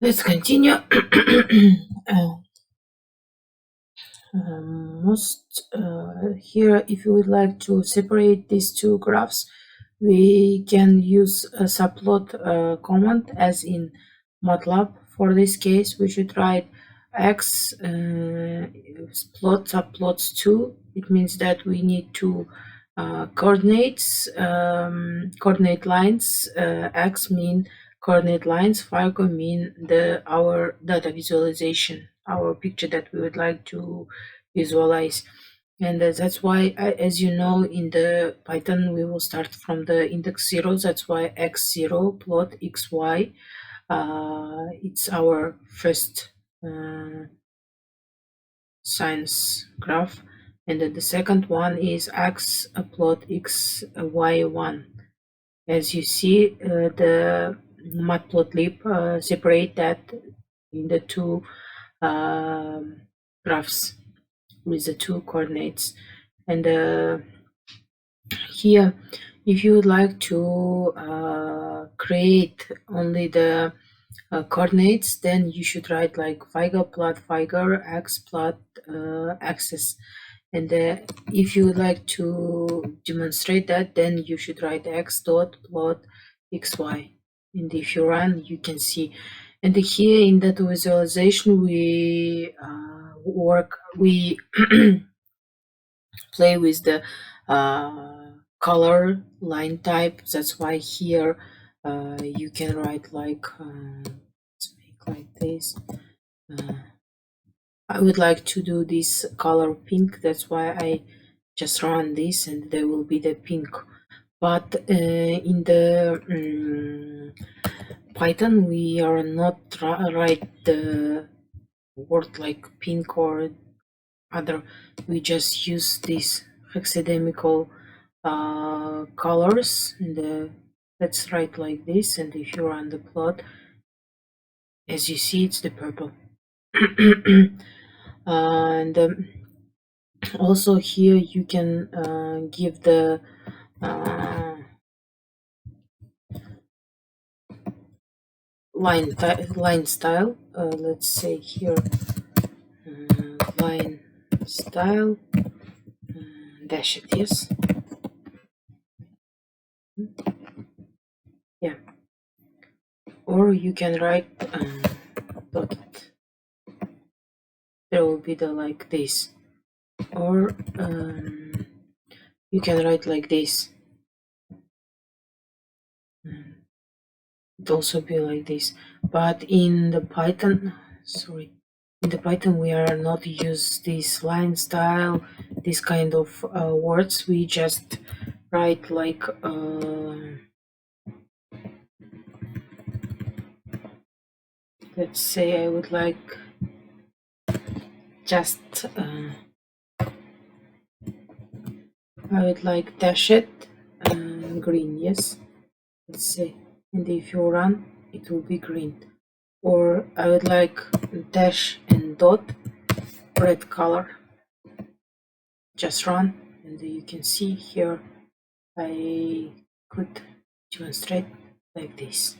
Let's continue. Here, if you would like to separate these two graphs, we can use a subplot command as in MATLAB. For this case, we should write x plot subplots 2. It means that we need two coordinates, coordinate lines. X mean coordinate lines, Fargo mean our data visualization, our picture that we would like to visualize. And that's why, as you know, in the Python, we will start from the index 0. That's why x0 plot xy. It's our first science graph. And then the second one is x plot xy1. As you see, the matplotlib separate that in the two graphs with the two coordinates. And here, if you would like to create only the coordinates, then you should write like figure plot figure x plot axis. And if you would like to demonstrate that, then you should write x dot plot xy. And if you run, you can see. And here in that visualization, we play with the color line type. That's why here you can write like let's make like this. I would like to do this color pink. That's why I just run this, and there will be the pink. But in the Python, we are not write the word like pink or other. We just use these hexadecimal colors, and let's write like this. And if you run the plot, as you see, it's the purple. And also here you can give the line style. Let's say here line style dash it, yes. Yeah, or you can write dotted. There will be the like this, or you can write like this. It also be like this. But in the Python, in the Python we are not use this line style, this kind of words. We just write like let's say I would like just I would like dash it green, yes, let's say. And if you run, it will be green. Or I would like dash and dot red color. Just run, and you can see here I could demonstrate like this.